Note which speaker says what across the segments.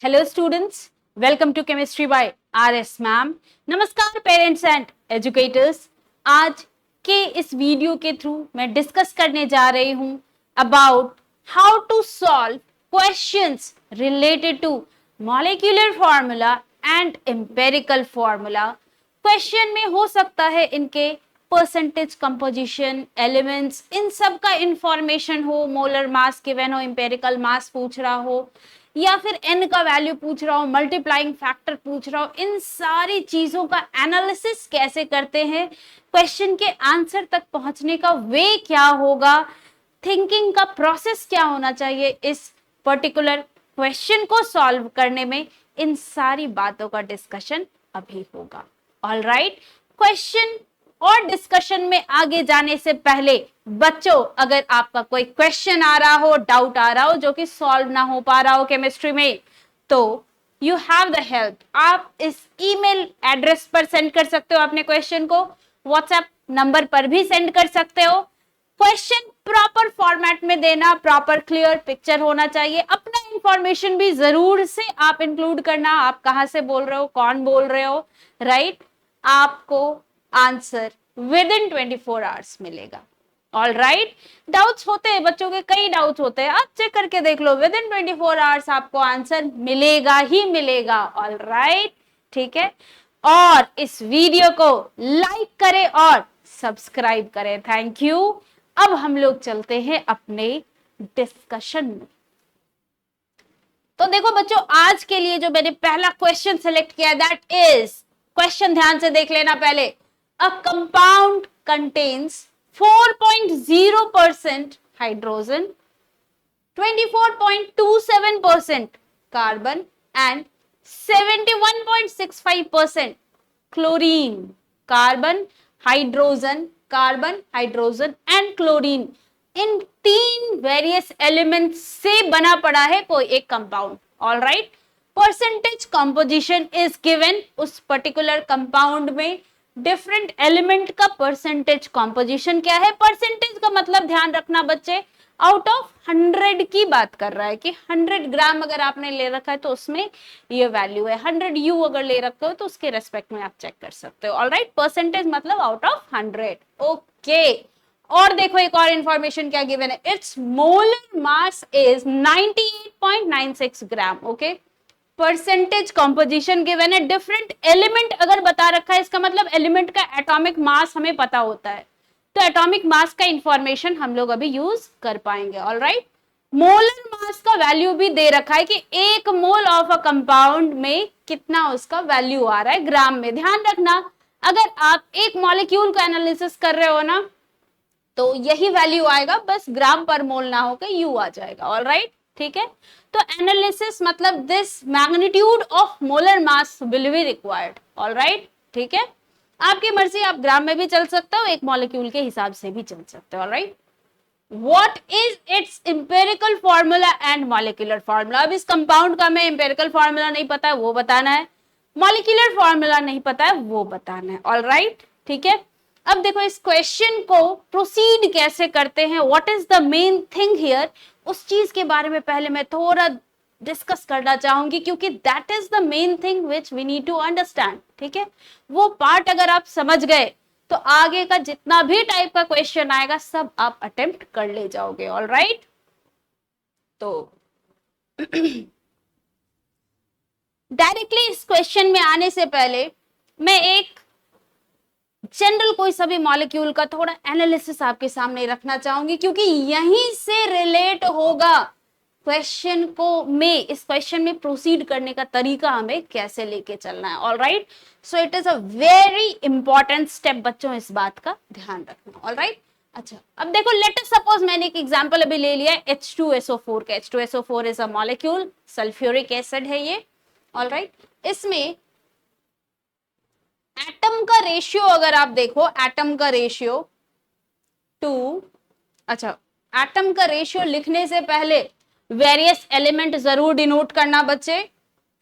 Speaker 1: Hello students, welcome to Chemistry by RS ma'am. नमस्कार parents and educators. आज के इस वीडियो के थ्रू मैं डिस्कस करने जा रही हूं about how to solve questions related to molecular formula and empirical formula. Question में हो सकता है इनके परसेंटेज कंपोजिशन एलिमेंट्स इन सब का इंफॉर्मेशन हो, मोलर मास गिवन हो, एम्पेरिकल मास पूछ रहा हो या फिर n का वैल्यू पूछ रहा हो, मल्टीप्लाइंग फैक्टर पूछ रहा हो। इन सारी चीजों का एनालिसिस कैसे करते हैं, क्वेश्चन के आंसर तक पहुंचने का वे क्या होगा, थिंकिंग का प्रोसेस क्या होना चाहिए इस पर्टिकुलर क्वेश्चन को सॉल्व करने में, इन सारी बातों का डिस्कशन अभी होगा। ऑलराइट, क्वेश्चन और डिस्कशन में आगे जाने से पहले बच्चों, अगर आपका कोई क्वेश्चन आ रहा हो, डाउट आ रहा हो जो कि सॉल्व ना हो पा रहा हो केमिस्ट्री में, तो यू हैव द हेल्प। आप इस ईमेल एड्रेस पर सेंड कर सकते हो अपने क्वेश्चन को, व्हाट्सएप नंबर पर भी सेंड कर सकते हो। क्वेश्चन प्रॉपर फॉर्मेट में देना, प्रॉपर क्लियर पिक्चर होना चाहिए। अपना इंफॉर्मेशन भी जरूर से आप इंक्लूड करना, आप कहां से बोल रहे हो, कौन बोल रहे हो, राइट। आपको आंसर विद इन 24 आवर्स मिलेगा। ऑल राइट, डाउट्स होते हैं बच्चों के, कई डाउट्स होते हैं, आप चेक करके देख लो, विद इन 24 आवर्स आपको आंसर मिलेगा ही मिलेगा। ऑल राइट, ठीक है। और इस वीडियो को लाइक करें और सब्सक्राइब करें। Thank you. अब हम लोग चलते हैं अपने डिस्कशन में। तो देखो बच्चों, आज के लिए जो मैंने पहला क्वेश्चन सेलेक्ट किया, दैट इज, क्वेश्चन ध्यान से देख लेना पहले। A compound contains 4.0% hydrogen, 24.27% carbon and 71.65% chlorine. Carbon, hydrogen, carbon, hydrogen and chlorine, इन तीन वेरियस एलिमेंट्स से बना पड़ा है कोई एक compound. All right, percentage composition is given, उस पर्टिकुलर कंपाउंड में डिफरेंट एलिमेंट का परसेंटेज कंपोजिशन क्या है। परसेंटेज का मतलब ध्यान रखना बच्चे, आउट ऑफ 100 की बात कर रहा है कि 100 ग्राम अगर आपने ले रखा है तो उसमें ये वैल्यू है, 100 यू अगर ले रखे हो तो उसके रेस्पेक्ट में आप चेक कर सकते हो। ऑलराइट, परसेंटेज मतलब आउट ऑफ 100। ओके, और देखो एक और इंफॉर्मेशन क्या गिवन है, it's molar mass is 98.96 gram. Okay, percentage composition given है, डिफरेंट एलिमेंट अगर बता रखा है इसका मतलब एलिमेंट का एटॉमिक मास हमें पता होता है, तो एटॉमिक मास का इंफॉर्मेशन हम लोग अभी यूज कर पाएंगे। ऑलराइट, मोलर मास का वैल्यू भी दे रखा है कि एक मोल ऑफ अ कंपाउंड में कितना उसका वैल्यू आ रहा है ग्राम में। ध्यान रखना, अगर आप एक मॉलिक्यूल का एनालिसिस कर रहे हो ना, तो यही वैल्यू आएगा, बस ग्राम पर मोल ना होकर यू आ जाएगा। ऑलराइट, ठीक है। तो एनालिसिस मतलब this magnitude of molar mass will be required. Alright, ठीक है। आपकी मर्जी, आप ग्राम में भी चल सकते हो, एक मॉलिक्यूल के हिसाब से भी चल सकते हो। Alright, what is it's empirical formula and molecular formula. अब इस कंपाउंड का हमें एम्पिरिकल फार्मूला नहीं पता है, वो बताना है, मॉलिक्यूलर फार्मूला नहीं पता है, वो बताना है। ऑलराइट, ठीक है। अब देखो इस क्वेश्चन को प्रोसीड कैसे करते हैं, what is the main thing here, उस चीज के बारे में पहले मैं थोड़ा डिस्कस करना चाहूंगी, क्योंकि that is the main thing which we need to understand. ठीक है, वो पार्ट अगर आप समझ गए तो आगे का जितना भी टाइप का क्वेश्चन आएगा सब आप अटेम्प्ट कर ले जाओगे। ऑल राइट, तो डायरेक्टली इस क्वेश्चन में आने से पहले मैं एक जनरल कोई सभी मॉलिक्यूल का थोड़ा एनालिसिस आपके सामने रखना चाहूंगी, क्योंकि यहीं से रिलेट होगा क्वेश्चन को में, इस क्वेश्चन में प्रोसीड करने का तरीका हमें कैसे लेके चलना है। All right, so it is a very important step बच्चों, इस बात का ध्यान रखना। ऑल राइट, अच्छा अब देखो, लेट अस सपोज मैंने एक एग्जांपल अभी ले लिया है H2SO4 का। H2SO4 is a molecule, sulphuric acid है ये। ऑल राइट, इसमें एटम का रेशियो अगर आप देखो, एटम का रेशियो टू, अच्छा एटम का रेशियो लिखने से पहले वेरियस एलिमेंट जरूर डिनोट करना बच्चे,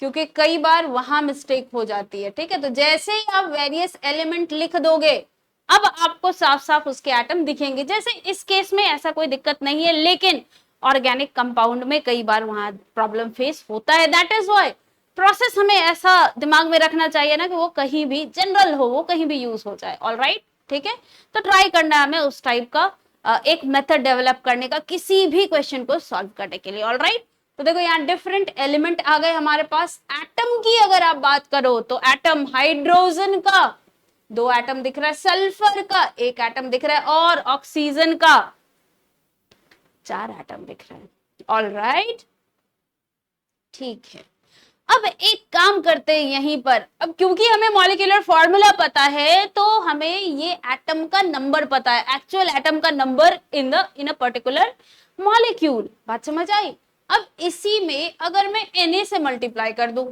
Speaker 1: क्योंकि कई बार वहां मिस्टेक हो जाती है। ठीक है, तो जैसे ही आप वेरियस एलिमेंट लिख दोगे, अब आपको साफ साफ उसके एटम दिखेंगे। जैसे इस केस में ऐसा कोई दिक्कत नहीं है, लेकिन ऑर्गेनिक कंपाउंड में कई बार वहां प्रॉब्लम फेस होता है। दैट इज व्हाई प्रोसेस हमें ऐसा दिमाग में रखना चाहिए ना कि वो कहीं भी जनरल हो, वो कहीं भी यूज हो जाए। ऑलराइट, ठीक है, तो ट्राई करना है हमें उस टाइप का एक मेथड डेवलप करने का किसी भी क्वेश्चन को सॉल्व करने के लिए। ऑलराइट, तो देखो यहाँ डिफरेंट एलिमेंट आ गए हमारे पास। एटम की अगर आप बात करो तो एटम हाइड्रोजन का 2 एटम दिख रहा है, सल्फर का 1 एटम दिख रहा है और ऑक्सीजन का 4 एटम दिख रहा है। ऑलराइट, ठीक है, अब एक काम करते हैं यहीं पर। अब क्योंकि हमें मॉलिक्यूलर फॉर्मूला पता है तो हमें ये एटम का नंबर पता है, एक्चुअल एटम का number in a particular molecule. बात समझ आई? अब इसी में अगर मैं Na से मल्टीप्लाई कर दूं,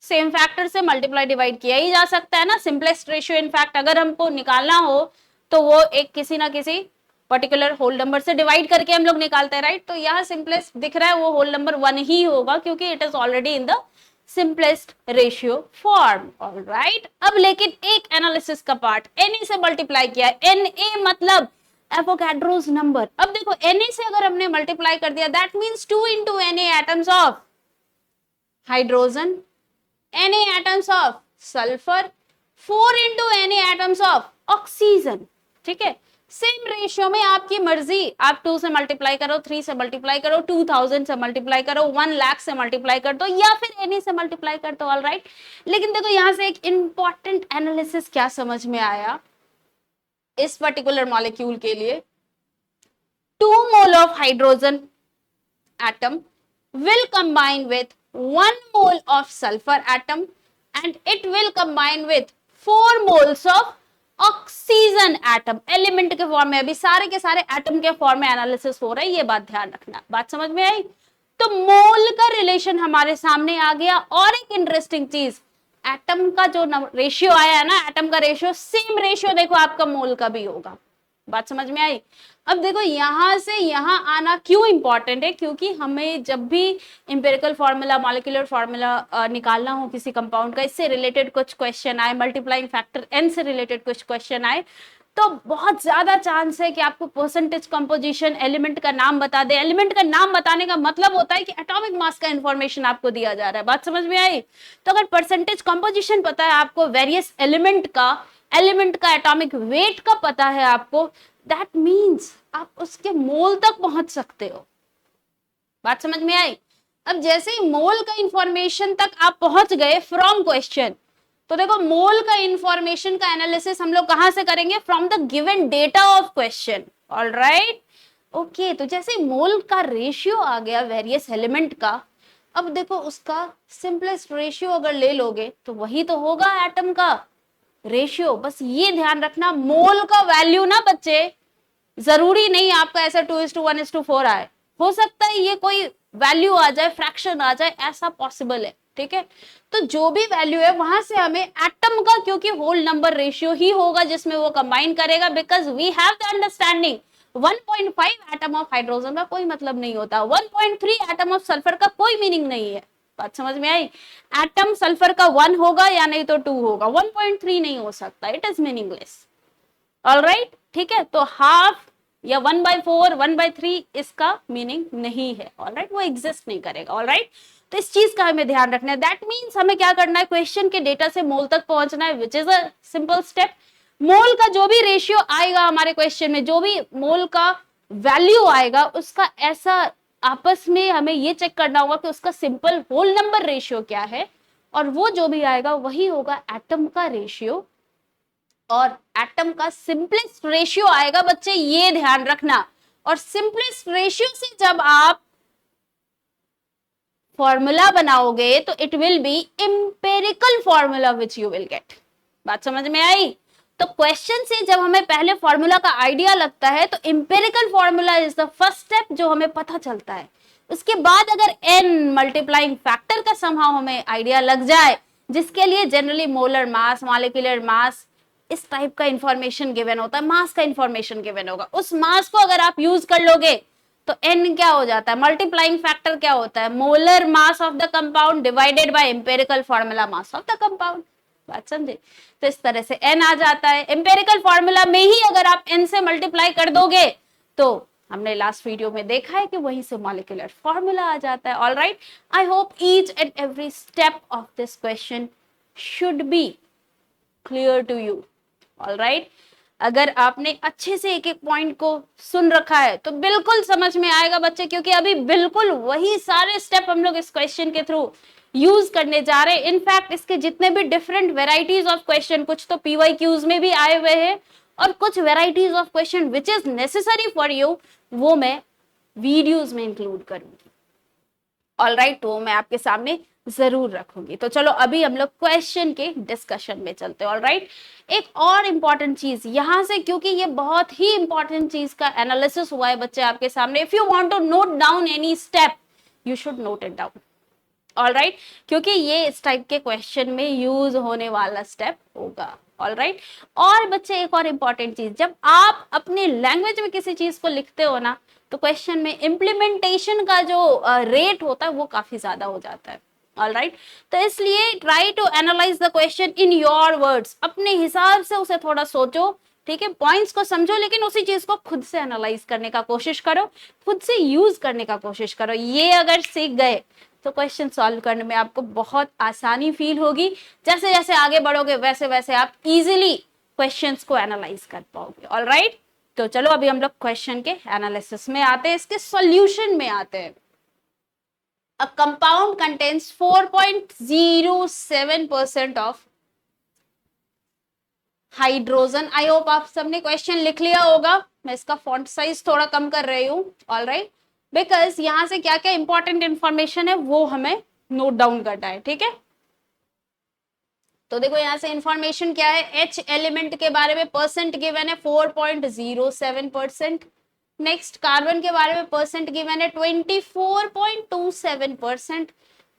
Speaker 1: सेम फैक्टर से मल्टीप्लाई डिवाइड किया ही जा सकता है ना, सिंपलेस्ट रेशियो। इनफैक्ट अगर हमको निकालना हो तो वो एक किसी ना किसी पर्टिकुलर होल नंबर से डिवाइड करके हम लोग निकालते हैं, राइट? तो यहाँ सिंपलेस्ट दिख रहा है, वो होल नंबर 1 ही होगा क्योंकि it is already in the simplest ratio form. Alright, अब लेकिन एक एनालिसिस का पार्ट, Na से मल्टीप्लाई किया, Na मतलब एवोगाड्रोस नंबर। अब देखो Na से अगर हमने मल्टीप्लाई कर दिया that means 2 into Na atoms of hydrogen, Na atoms of sulfur, 4 into Na atoms of oxygen। ठीक है, सेम रेशियो में आपकी मर्जी, आप 2 से मल्टीप्लाई करो, 3 से मल्टीप्लाई करो, 2000 से मल्टीप्लाई करो, 1 लाख से मल्टीप्लाई कर दो या फिर Na से मल्टीप्लाई कर दो। ऑलराइट, लेकिन देखो यहां से एक इंपॉर्टेंट एनालिसिस क्या समझ में आया इस पर्टिकुलर मॉलिक्यूल के लिए। 2 mole of hydrogen atom will combine with 1 mole of sulfur atom and it will combine with 4 moles of oxygen atom. Element के फॉर्म में, अभी सारे के सारे एटम के फॉर्म में एनालिसिस हो रहा है, ये बात ध्यान रखना। बात समझ में आई? तो मोल का रिलेशन हमारे सामने आ गया। और एक इंटरेस्टिंग चीज, एटम का जो रेशियो आया है ना, एटम का रेशियो, सेम रेशियो देखो आपका मोल का भी होगा। बात समझ में आई? अब देखो यहां से यहां आना क्यों इंपॉर्टेंट है, क्योंकि हमें जब भी इंपेरिकल फॉर्मूला, मॉलिक्यूलर फॉर्मूला निकालना हो किसी कंपाउंड का, इससे रिलेटेड कुछ क्वेश्चन आए, मल्टीप्लाइंग फैक्टर n से रिलेटेड कुछ क्वेश्चन आए, तो बहुत ज्यादा चांस है कि आपको परसेंटेज कंपोजिशन, एलिमेंट का नाम बता दे। एलिमेंट का नाम बताने का मतलब होता है कि एटॉमिक मास का इंफॉर्मेशन आपको दिया जा रहा है। बात समझ में आई? तो अगर परसेंटेज कंपोजिशन पता है आपको, वेरियस एलिमेंट का एटॉमिक वेट का पता है आपको, दैट मीन्स आप उसके मोल तक पहुंच सकते हो। बात समझ में आई? अब जैसे ही मोल का इंफॉर्मेशन तक आप पहुंच गए फ्रॉम क्वेश्चन, तो देखो मोल का इंफॉर्मेशन का एनालिसिस हम लोग कहां से करेंगे? From the given data of question. Alright, okay, तो जैसे मोल का रेशियो आ गया वेरियस एलिमेंट का, अब देखो उसका सिंपलेस्ट रेशियो अगर ले लोगे तो वही तो होगा एटम का रेशियो। बस ये ध्यान रखना, मोल का वैल्यू ना बच्चे, जरूरी नहीं आपका ऐसा 2:1:4 आए, हो सकता है ये कोई वैल्यू आ जाए, फ्रैक्शन आ जाए, ऐसा पॉसिबल है। ठीक है, तो जो भी वैल्यू है वहां से हमें एटम का, क्योंकि होल नंबर रेशियो ही होगा जिसमें वो कंबाइन करेगा, because we have the understanding 1.5 atom of hydrogen का कोई मतलब नहीं होता, 1.3 एटम ऑफ सल्फर का कोई मीनिंग नहीं है। बात समझ में आई? एटम सल्फर का 1 होगा या नहीं तो 2 होगा, 1.3 नहीं हो सकता, इट इज मीनिंगलेस। ऑलराइट, ठीक है, तो हाफ या 1/4, 1/3 इसका मीनिंग नहीं है। ऑलराइट, वो एग्जिस्ट नहीं करेगा। ऑलराइट, तो इस चीज का हमें ध्यान रखना है। दैट मीन्स हमें क्या करना है? क्वेश्चन के डेटा से मोल तक पहुंचना है, which is a simple step. Mole का जो भी रेशियो आएगा हमारे क्वेश्चन में, जो भी मोल का वैल्यू आएगा, उसका ऐसा आपस में हमें ये चेक करना होगा कि उसका सिंपल होल नंबर रेशियो क्या है, और वो जो भी आएगा वही होगा एटम का रेशियो, और एटम का सिंपलेस्ट रेशियो आएगा बच्चे, ये ध्यान रखना। और सिंपलेस्ट रेशियो से जब आप फॉर्मूला बनाओगे तो it will be empirical formula which you will get. बात समझ में आई? तो क्वेश्चन से जब हमें पहले फॉर्मूला का आइडिया लगता है तो empirical formula is the first step जो हमें पता चलता है। उसके बाद अगर n मल्टीप्लाइंग फैक्टर का समहाउ हमें आइडिया लग जाए, जिसके लिए generally molar mass, molecular mass, इस टाइप का इंफॉर्मेशन गिवन होता है, मास का इंफॉर्मेशन गिवन होगा, उस मास को अगर आप यूज कर लोगे तो n क्या हो जाता है? मल्टीप्लाइंग फैक्टर क्या होता है? Molar mass of the compound divided by empirical formula mass of the compound. बात समझे? तो इस तरह से n आ जाता है। इंपेरिकल फॉर्मूला में ही अगर आप n से मल्टीप्लाई कर दोगे तो हमने लास्ट वीडियो में देखा है कि वहीं से मॉलिक्यूलर फॉर्मूला आ जाता है। All right, I hope each and every step of this question should be clear to you. All right, अगर आपने अच्छे से एक एक पॉइंट को सुन रखा है तो बिल्कुल समझ में आएगा बच्चे, क्योंकि अभी बिल्कुल वही सारे स्टेप हम लोग इस क्वेश्चन के थ्रू यूज करने जा रहे हैं। इनफैक्ट इसके जितने भी डिफरेंट वेराइटीज ऑफ क्वेश्चन, कुछ तो पीवाईक्यूज में भी आए हुए हैं और कुछ varieties of question which is necessary for you, वो मैं वीडियोज में इंक्लूड करूंगी। ऑल राइट, वो मैं आपके सामने जरूर रखूंगी। तो चलो अभी हम लोग क्वेश्चन के डिस्कशन में चलते हैं। ऑल राइट, एक और इंपॉर्टेंट चीज यहां से, क्योंकि ये बहुत ही इंपॉर्टेंट चीज का एनालिसिस हुआ है बच्चे आपके सामने, if you want to note down any step you should note it down. All right, क्योंकि ये इस टाइप के क्वेश्चन में यूज होने वाला स्टेप होगा। ऑल राइट, और बच्चे एक और इंपॉर्टेंट चीज, जब आप अपने लैंग्वेज में किसी चीज को लिखते हो ना, तो क्वेश्चन में इम्प्लीमेंटेशन का जो रेट होता है वो काफी ज्यादा हो जाता है। ऑल राइट, तो इसलिए try to analyze the question in your words, अपने हिसाब से उसे थोड़ा सोचो, ठीक है, पॉइंट्स को समझो, लेकिन उसी चीज को खुद से एनालाइज करने का कोशिश करो, खुद से यूज करने का कोशिश करो। ये अगर सीख गए तो क्वेश्चन सॉल्व करने में आपको बहुत आसानी फील होगी। जैसे जैसे आगे बढ़ोगे वैसे वैसे आप इजीली क्वेश्चंस को एनालाइज कर पाओगे। ऑल राइट, तो चलो अभी हम लोग क्वेश्चन के एनालिसिस में आते हैं, इसके सॉल्यूशन में आते हैं। A compound contains 4.07% of hydrogen. I hope आप सबने क्वेश्चन लिख लिया होगा। मैं इसका फॉन्ट साइज थोड़ा कम कर रही हूँ। ऑल राइट, बिकॉज यहां से क्या क्या इंपॉर्टेंट इंफॉर्मेशन है वो हमें नोट डाउन करना है, ठीक है। तो देखो यहाँ से इंफॉर्मेशन क्या है, H एलिमेंट के बारे में परसेंट गिवन है 4.07%। नेक्स्ट कार्बन के बारे में परसेंट गिवन है 24.27%।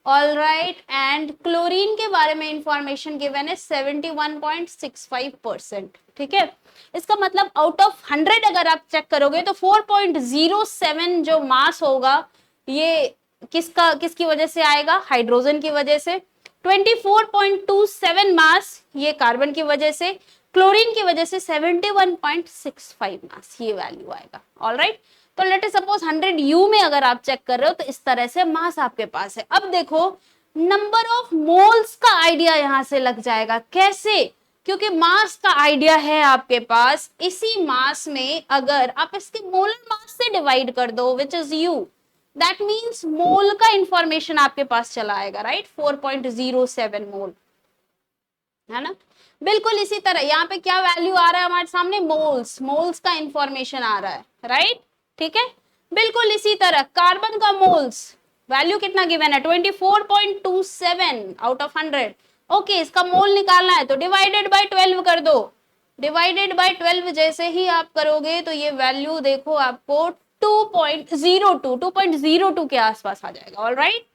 Speaker 1: ऑल राइट, एंड क्लोरीन के बारे में इंफॉर्मेशन गिवन है 71.65%, ठीक है। इसका मतलब आउट ऑफ 100 अगर आप चेक करोगे तो 4.07 जो मास होगा ये किसकी वजह से आएगा, हाइड्रोजन की वजह से। 24.27 मास ये कार्बन की वजह से, क्लोरीन की वजह से 71.65 मास ये वैल्यू आएगा। ऑल राइट, तो लेट अस सपोज 100 यू में अगर आप चेक कर रहे हो तो इस तरह से मास आपके पास है। अब देखो नंबर ऑफ मोल्स का आइडिया यहां से लग जाएगा। कैसे, क्योंकि मास का आइडिया है आपके पास, इसी मास में अगर आप इसके मोलर मास से डिवाइड कर दो which is you, that means mole का इंफॉर्मेशन आपके पास चला आएगा। राइट, 4.07 मोल है ना। बिल्कुल इसी तरह यहाँ पे क्या वैल्यू आ रहा है हमारे सामने, मोल्स का इंफॉर्मेशन आ रहा है। राइट, ठीक है। बिल्कुल इसी तरह कार्बन का मोल्स वैल्यू कितना गिवन है 24.27 आउट ऑफ 100। ओके, इसका मोल निकालना है तो डिवाइडेड बाय 12 कर दो। डिवाइडेड बाय 12 जैसे ही आप करोगे तो ये वैल्यू देखो आपको 2.02 के आसपास आ जाएगा। ऑल राइट,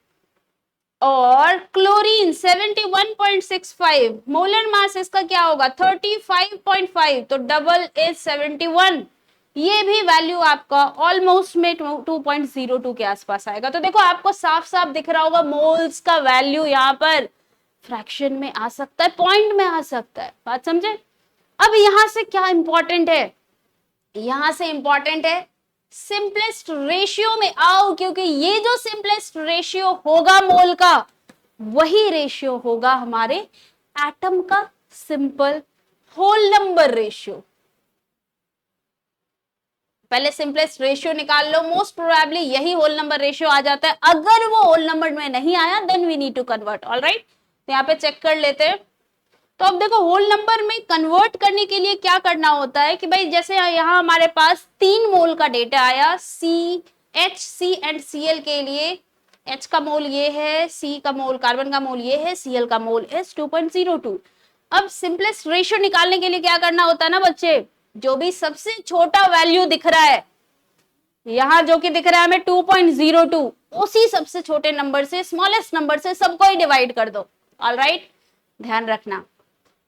Speaker 1: और क्लोरीन 71.65, मोलर मास इसका क्या होगा 35.5, तो डबल इज 71। ये भी वैल्यू आपका ऑलमोस्ट में 2.02 के आसपास आएगा। तो देखो आपको साफ साफ दिख रहा होगा मोल्स का वैल्यू यहाँ पर फ्रैक्शन में आ सकता है, पॉइंट में आ सकता है। बात समझे। अब यहां से क्या इंपॉर्टेंट है, यहां से इंपॉर्टेंट है सिंपलेस्ट रेशियो में आओ, क्योंकि ये जो सिंपलेस्ट रेशियो होगा मोल का वही रेशियो होगा हमारे एटम का सिंपल होल नंबर रेशियो। पहले सिंपलेस्ट रेशियो निकाल लो, मोस्ट प्रोबेबली यही होल नंबर रेशियो आ जाता है। अगर वो होल नंबर में नहीं आया then we need to convert. All right, तो यहाँ पे चेक कर लेते हैं। तो अब देखो होल नंबर में कन्वर्ट करने के लिए क्या करना होता है कि भाई जैसे यहाँ हमारे पास 3 मोल का डेटा आया, CH एंड Cl के लिए। H का मोल ये है, C का मोल कार्बन का मोल ये है, Cl का मोल is 2.02। अब सिंपलेस्ट रेशियो निकालने के लिए क्या करना होता है ना बच्चे, जो भी सबसे छोटा वैल्यू दिख रहा है यहाँ जो कि दिख रहा है हमें 2.02, उसी सबसे छोटे नंबर से, स्मॉलेस्ट नंबर से सबको ही डिवाइड कर दो। ऑल राइट, ध्यान रखना।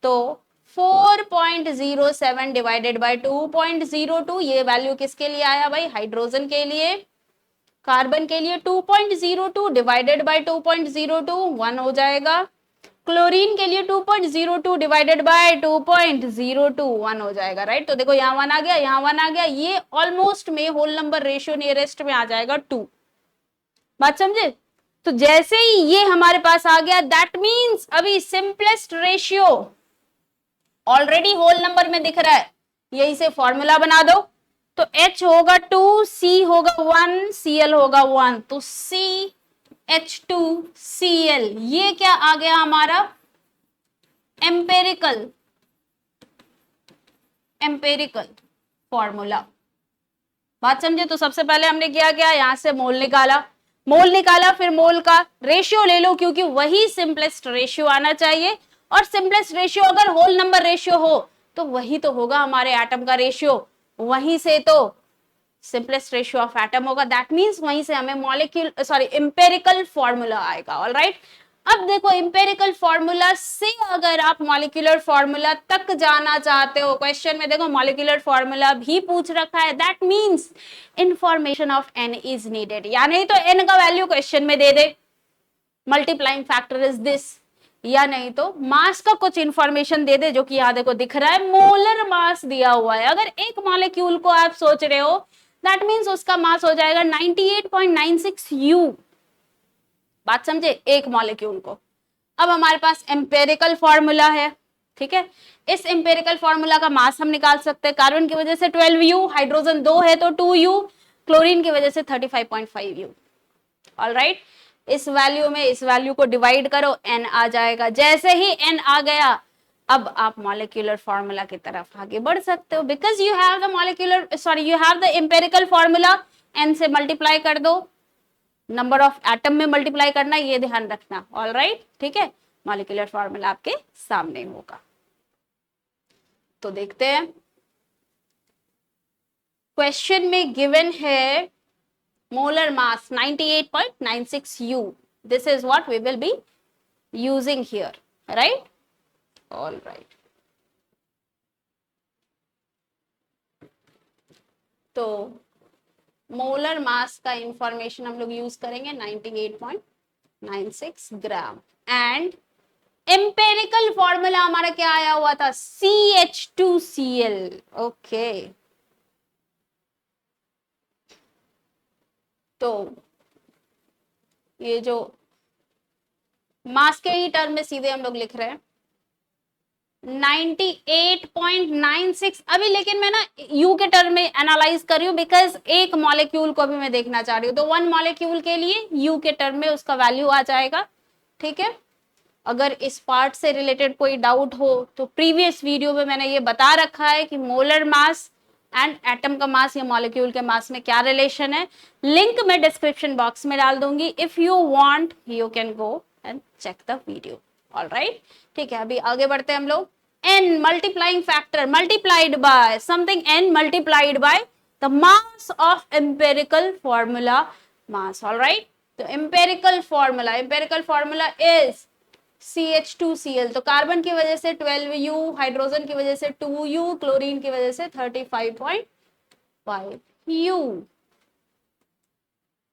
Speaker 1: तो 4.07 डिवाइडेड बाय 2.02 ये वैल्यू किसके लिए आया भाई, हाइड्रोजन के लिए। कार्बन के लिए 2.02 डिवाइडेड बाय 2.02 1 हो जाएगा। क्लोरीन के लिए 2.02 डिवाइडेड बाय 2.021 हो जाएगा, राइट। तो देखो यहाँ 1 आ गया, यहाँ 1 आ गया, ये ऑलमोस्ट में होल नंबर रेशियो नियरेस्ट में आ जाएगा 2। बात समझे? तो जैसे ही ये हमारे पास आ गया, दैट मीन्स अभी simplest ratio already whole number में दिख रहा है, यही से फॉर्मूला बना दो। तो H होगा 2, C होगा 1, Cl होगा 1, तो CH2Cl ये क्या आ गया हमारा एम्पेरिकल फॉर्मूला। बात समझे? तो सबसे पहले हमने क्या किया, यहां से मोल निकाला, फिर मोल का रेशियो ले लो, क्योंकि वही सिंपलेस्ट रेशियो आना चाहिए। और सिंपलेस्ट रेशियो अगर होल नंबर रेशियो हो तो वही तो होगा हमारे एटम का रेशियो, वहीं से तो सिंपलेस्ट रेशियो ऑफ एटम होगा। दैट मींस वहीं से हमें एम्पेरिकल फॉर्मूला आएगा। ऑलराइट, अब देखो एम्पेरिकल फॉर्मूला से अगर आप मॉलिक्यूलर फॉर्मूला तक जाना चाहते हो, क्वेश्चन में देखो मॉलिक्यूलर फॉर्मूला भी पूछ रखा है, that means information of n is needed. या नहीं तो एन का वैल्यू क्वेश्चन में दे दे, मल्टीप्लाइंग फैक्टर इज दिस, या नहीं तो मास का कुछ इंफॉर्मेशन दे दे, जो कि यहां देखो दिख रहा है, मोलर मास दिया हुआ है। अगर एक मॉलिक्यूल को आप सोच रहे हो, दैट मींस उसका मास हो जाएगा 98.96 U। बात समझे? एक मॉलिक्यूल को। अब हमारे पास एम्पेरिकल फॉर्मूला है, ठीक है। इस एम्पेरिकल फॉर्मूला का मास हम निकाल सकते हैं। कार्बन की वजह से 12U, हाइड्रोजन 2 है तो 2U, क्लोरीन की वजह से 35.5U। ऑलराइट, इस वैल्यू में इस वैल्यू को डिवाइड करो, n आ जाएगा। जैसे ही n आ गया, अब आप मॉलिक्यूलर फॉर्मूला की तरफ आगे बढ़ सकते हो, because you have the empirical formula. n से मल्टीप्लाई कर दो, नंबर ऑफ एटम में मल्टीप्लाई करना, ये ध्यान रखना। ऑलराइट, ठीक है, मॉलिक्यूलर फॉर्मूला आपके सामने होगा। तो देखते हैं, क्वेश्चन में गिवन है molar mass 98.96 U. This is what we will be using here, right? All right. तो मोलर मास का इंफॉर्मेशन हम लोग यूज करेंगे 98.96 ग्राम। एंड एम्पेरिकल फॉर्मूला हमारा क्या आया हुआ था, CH2Cl। ओके, तो ये जो मास के ही टर्म में सीधे हम लोग लिख रहे हैं 98.96। अभी लेकिन मैं ना यू के टर्म में एनालाइज कर रही हूँ, बिकॉज एक मॉलिक्यूल को भी मैं देखना चाह रही हूँ। तो वन मॉलिक्यूल के लिए यू के टर्म में उसका वैल्यू आ जाएगा, ठीक है। अगर इस पार्ट से रिलेटेड कोई डाउट हो तो प्रीवियस वीडियो में मैंने ये बता रखा है कि मोलर मास एंड एटम का मास या मॉलिक्यूल के मास में क्या रिलेशन है। लिंक मैं डिस्क्रिप्शन बॉक्स में डाल दूंगी, if you want you can go and check the video. Alright, ठीक है, अभी आगे बढ़ते हैं हम लोग। n multiplying factor multiplied by something, n multiplied by the mass of empirical formula mass. Alright, तो एम्पेरिकल फॉर्मूला इज CH2Cl। तो कार्बन की वजह से 12U, हाइड्रोजन की वजह से 2U, क्लोरीन की वजह से 35.5U।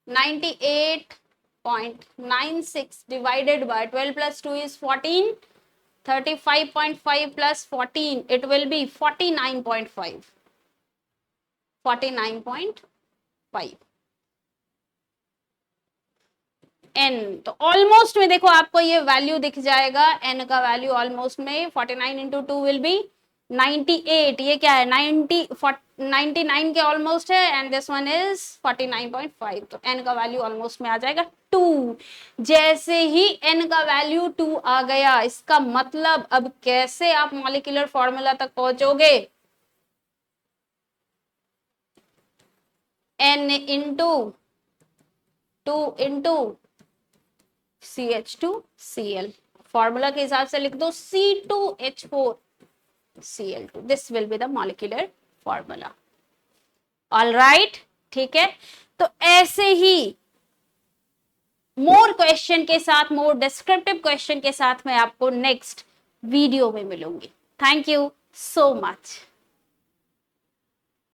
Speaker 1: 98.96 divided by 12 plus 2 is 14, 35.5 plus 14, it will be 49.5, 49.5 n। तो ऑलमोस्ट में देखो आपको ये वैल्यू दिख जाएगा, n का वैल्यू ऑलमोस्ट में 49 into 2 will be 98। ये क्या है 99 के ऑलमोस्ट है, एंड दिस वन इज 49.5। तो n का वैल्यू ऑलमोस्ट में आ जाएगा 2। जैसे ही n का वैल्यू 2 आ गया, इसका मतलब अब कैसे आप मॉलिक्यूलर फॉर्मूला तक पहुंचोगे, n into 2 into CH2Cl। Formula के हिसाब से लिख दो C2H4Cl2। This will be the molecular formula. Alright, ठीक है। तो ऐसे ही मोर क्वेश्चन के साथ, मोर डिस्क्रिप्टिव क्वेश्चन के साथ मैं आपको नेक्स्ट वीडियो में मिलूंगी। Thank you so much.